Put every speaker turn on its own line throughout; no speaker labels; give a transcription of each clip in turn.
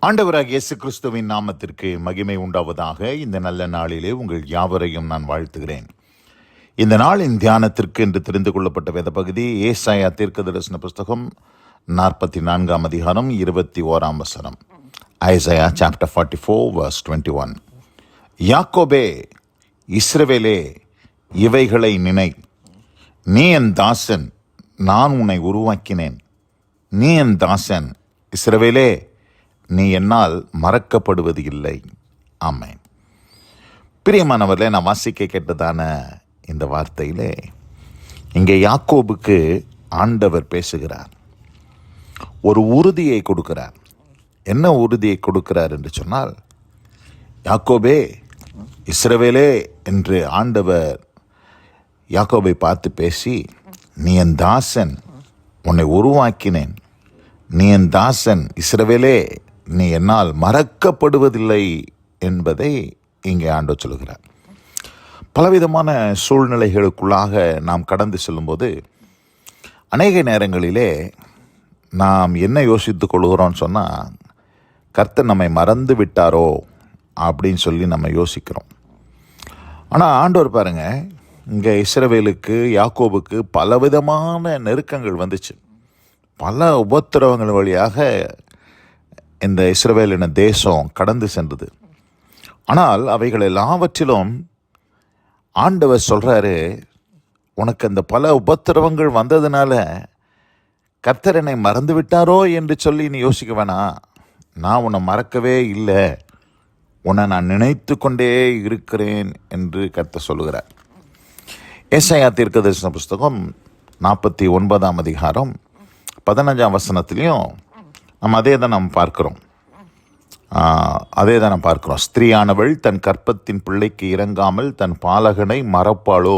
ஆண்டவராகிய இயேசு கிறிஸ்துவின் நாமத்திற்கு மகிமை உண்டாவதாக. இந்த நல்ல நாளிலே உங்கள் யாவரையும் நான் வாழ்த்துகிறேன். இந்த நாளின் தியானத்திற்கு என்று தெரிந்து கொள்ளப்பட்ட வேத பகுதி ஏசாயா தீர்க்கதரிசன புஸ்தகம் 44 அதிகாரம் 21 வசனம். Isaiah chapter 44 verse 21. யாக்கோபே, இஸ்ரவேலே, இவைகளை நினை. நீ என் தாசன், நான் உன்னை உருவாக்கினேன். நீ என் தாசன், இஸ்ரவேலே, நீ என்னால் மறக்கப்படுவது இல்லை. ஆமென். பிரியமானவர்களே, நான் வாசிக்க கேட்டதான இந்த வார்த்தையிலே இங்கே யாக்கோபுக்கு ஆண்டவர் பேசுகிறார். ஒரு உறுதியை கொடுக்கிறார். என்ன உறுதியை கொடுக்கிறார் என்று சொன்னால், யாக்கோபே, இஸ்ரவேலே என்று ஆண்டவர் யாக்கோபை பார்த்து பேசி, நீ என் தாசன், உன்னை உருவாக்கினேன். நீ என் தாசன், இஸ்ரவேலே, நீ என்னால் மறக்கப்படுவதில்லை என்பதை இங்கே ஆண்டவர் சொல்கிறார். பலவிதமான சூழ்நிலைகளுக்குள்ளாக நாம் கடந்து செல்லும்போது அநேக நேரங்களிலே நாம் என்ன யோசித்துக் கொள்கிறோம்னு சொன்னால், கர்த்தர் நம்மை மறந்து விட்டாரோ அப்படின்னு சொல்லி நம்ம யோசிக்கிறோம். ஆனால் ஆண்டவர் பாருங்க, இங்கே இஸ்ரவேலுக்கு, யாக்கோபுக்கு பலவிதமான நெருக்கங்கள் வந்துச்சு. பல உபத்திரவங்கள் வழியாக இந்த இஸ்ரவேலின தேசம் கடந்து சென்றது. ஆனால் அவைகள் எல்லாவற்றிலும் ஆண்டவர் சொல்கிறாரு, உனக்கு அந்த பல உபத்திரவங்கள் வந்ததுனால கர்த்தர் என்னை மறந்து விட்டாரோ என்று சொல்லி நீ யோசிக்க வேணாம். நான் உன்னை மறக்கவே இல்லை, உன்னை நான் நினைத்து கொண்டே இருக்கிறேன் என்று கர்த்தர் சொல்லுகிறார். ஏசாயா தீர்க்கதரிசன புஸ்தகம் 49 அதிகாரம் 15 வசனத்திலையும் நம்ம அதே தான் நம்ம பார்க்குறோம். ஸ்திரீயானவள் தன் கற்பத்தின் பிள்ளைக்கு இறங்காமல் தன் பாலகனை மறப்பாளோ?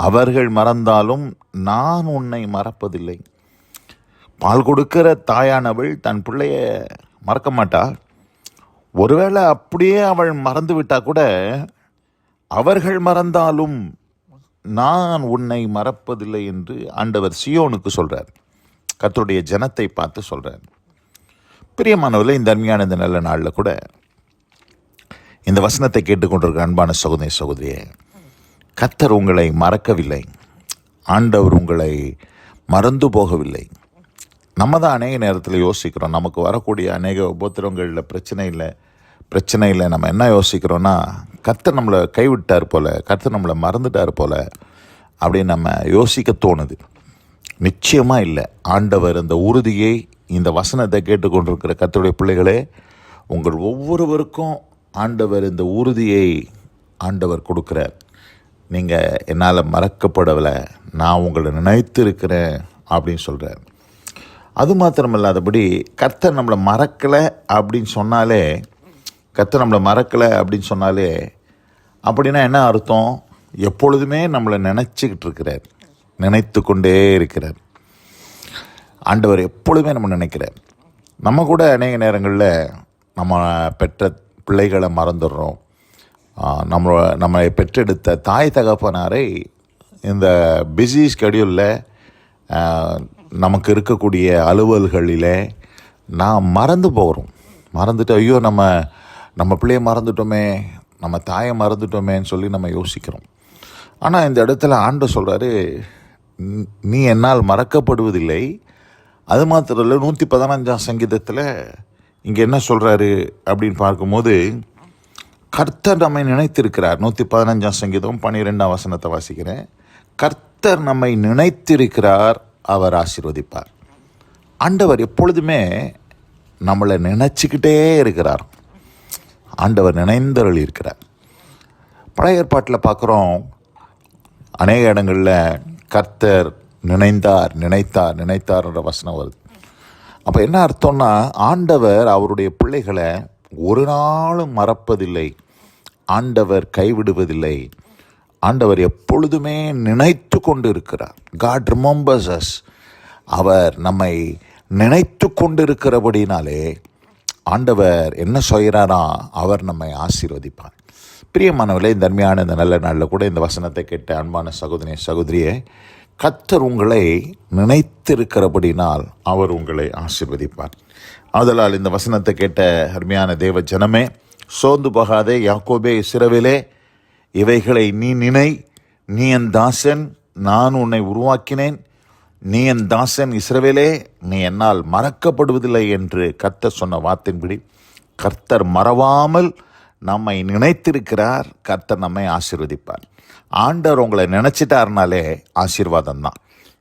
அவர்கள் மறந்தாலும் நான் உன்னை மறப்பதில்லை. பால் கொடுக்கிற தாயானவள் தன் பிள்ளைய மறக்க மாட்டா. ஒருவேளை அப்படியே அவள் மறந்து விட்டா கூட, அவர்கள் மறந்தாலும் நான் உன்னை மறப்பதில்லை என்று ஆண்டவர் சீயோனுக்கு சொல்கிறார். கர்த்தருடைய ஜனத்தை பார்த்து சொல்கிறார். பிரியமானவர்களே, இந்த அருமையான இந்த நல்ல நாளில் கூட இந்த வசனத்தை கேட்டுக்கொண்டிருக்கிற அன்பான சகோதரியே, கர்த்தர் உங்களை மறக்கவில்லை. ஆண்டவர் உங்களை மறந்து போகவில்லை. நம்ம தான் அநேக நேரத்தில் யோசிக்கிறோம், நமக்கு வரக்கூடிய அநேக உபத்திரவங்களில் பிரச்சனையில் நம்ம என்ன யோசிக்கிறோன்னா, கர்த்தர் நம்மளை கைவிட்டார் போல, கர்த்தர் நம்மளை மறந்துட்டார் போல அப்படின்னு நம்ம யோசிக்க தோணுது. நிச்சயமாக இல்லை. ஆண்டவர் அந்த உறுதியை, இந்த வசனத்தை கேட்டுக்கொண்டிருக்கிற கர்த்தருடைய பிள்ளைகளே, உங்கள் ஒவ்வொருவருக்கும் ஆண்டவர் இந்த உறுதியை ஆண்டவர் கொடுக்குறார். நீங்கள் என்னால் மறக்கப்படவில்லை, நான் உங்களை நினைத்து இருக்கிறேன் அப்படின்னு சொல்கிறார். அது மாத்திரமில்லாதபடி கர்த்தர் நம்மளை மறக்கலை அப்படின்னு சொன்னாலே அப்படின்னா என்ன அர்த்தம்? எப்பொழுதுமே நம்மளை நினச்சிக்கிட்டு இருக்கிறார், நினைத்து கொண்டே இருக்கிறார். ஆண்டவர் எப்பொழுதுமே நம்ம நினைக்கிறார். நம்ம கூட அநேக நேரங்களில் நம்ம பெற்ற பிள்ளைகளை மறந்துடுறோம். நம்மளை பெற்றெடுத்த தாய் தகப்பனாரை இந்த பிஸி ஸ்கெடியூலில், நமக்கு இருக்கக்கூடிய அலுவல்களில் நான் மறந்து போகிறோம். மறந்துட்டு ஐயோ நம்ம பிள்ளையை மறந்துட்டோமே, நம்ம தாயை மறந்துட்டோமேன்னு சொல்லி நம்ம யோசிக்கிறோம். ஆனால் இந்த இடத்துல ஆண்டவர் சொல்கிறாரு, நீ என்னால் மறக்கப்படுவதில்லை. அது மாத்திரம் இல்லை, 115 சங்கீதத்தில் இங்கே என்ன சொல்கிறாரு அப்படின்னு பார்க்கும்போது, கர்த்தர் நம்மை நினைத்திருக்கிறார். 115 சங்கீதம் 12 வசனத்தை வாசிக்கிறேன். கர்த்தர் நம்மை நினைத்திருக்கிறார், அவர் ஆசீர்வதிப்பார். ஆண்டவர் எப்பொழுதுமே நம்மளை நினச்சிக்கிட்டே இருக்கிறார். ஆண்டவர் நினைந்தருளி இருக்கிறார். பழைய ஏற்பாட்டில் பார்க்குறோம், அநேக இடங்களில் கர்த்தர் நினைத்தார்ன்ற வசனம் வருது. அப்போ என்ன அர்த்தம்னா, ஆண்டவர் அவருடைய பிள்ளைகளை ஒரு நாளும் மறப்பதில்லை, ஆண்டவர் கைவிடுவதில்லை. ஆண்டவர் எப்பொழுதுமே நினைத்து கொண்டு இருக்கிறார். God remembers as. அவர் நம்மை நினைத்து கொண்டு இருக்கிறபடினாலே ஆண்டவர் என்ன செய்கிறாரா, அவர் நம்மை ஆசீர்வதிப்பார். பிரியமானவர்களே, இந்த அருமையான இந்த நல்ல நாளில் கூட இந்த வசனத்தை கேட்ட அன்பான சகோதரியே, கர்த்தர் உங்களை நினைத்திருக்கிறபடினால் அவர் உங்களை ஆசீர்வதிப்பார். ஆதலால் இந்த வசனத்தை கேட்ட அருமையான தேவ ஜனமே, சோர்ந்து போகாதே. யாக்கோபே, இஸ்ரவேலே, இவைகளை நீ நினை. நீ என் தாசன், நான் உன்னை உருவாக்கினேன். நீ என் தாசன் இஸ்ரவேலே, நீ என்னால் மறக்கப்படுவதில்லை என்று கர்த்தர் சொன்ன வார்த்தையின்படி கர்த்தர் மறவாமல் நம்மை நினைத்திருக்கிறார். கர்த்தர் நம்மை ஆசீர்வதிப்பார். ஆண்டவர் உங்களை நினைச்சிட்டாருனாலே ஆசீர்வாதம் தான்.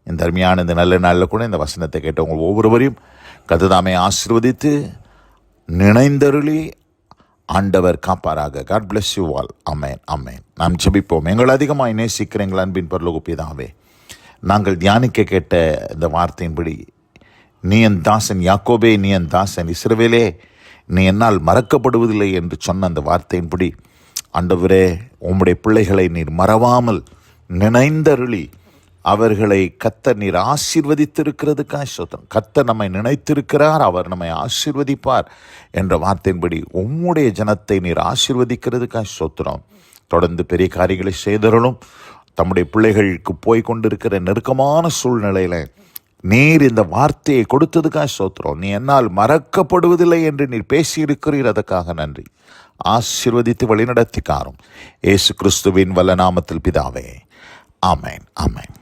இந்த அருமையான இந்த நல்ல நாளில் கூட இந்த வசனத்தை கேட்டவங்க ஒவ்வொருவரையும் கர்த்தர் தாமே ஆசீர்வதித்து நினைந்தருளி ஆண்டவர் காப்பாராக. God bless you all. Amen, amen. நாம் ஜெபிப்போம். எங்கள் அதிகமாக நேசிக்கிற எங்கள் அன்பின் பரலோக பிதாவே, நாங்கள் தியானிக்க கேட்ட இந்த வார்த்தையின்படி, நீ என் தாசன் யாக்கோபே, நீ என் தாசன் இஸ்ரவேலே, நீ என்னால் மறக்கப்படுவதில்லை என்று சொன்ன அந்த வார்த்தையின்படி ஆண்டவரே, உம்முடைய பிள்ளைகளை நீர் மறவாமல் நினைந்தருளி அவர்களை கர்த்தர் நீர் ஆசீர்வதித்திருக்கிறதுக்காக ஸ்தோத்திரம். கர்த்தர் நம்மை நினைத்திருக்கிறார், அவர் நம்மை ஆசீர்வதிப்பார் என்ற வார்த்தையின்படி உம்முடைய ஜனத்தை நீர் ஆசீர்வதிக்கிறதுக்காக ஸ்தோத்திரம். தொடர்ந்து பெரிய காரியங்களை செய்தருளும். தம்முடைய பிள்ளைகளுக்கு போய் கொண்டிருக்கிற நெருக்கமான சூழ்நிலையில் நீர் இந்த வார்த்தையை கொடுத்ததுக்காக ஸ்தோத்திரம். நீ என்னால் மறக்கப்படுவதில்லை என்று நீர் பேசியிருக்கிறீர், அதற்காக நன்றி. ஆசீர்வதித்து வழிநடத்திக்காரும் இயேசு கிறிஸ்துவின் வல்ல நாமத்தில் பிதாவே. ஆமேன், ஆமேன்.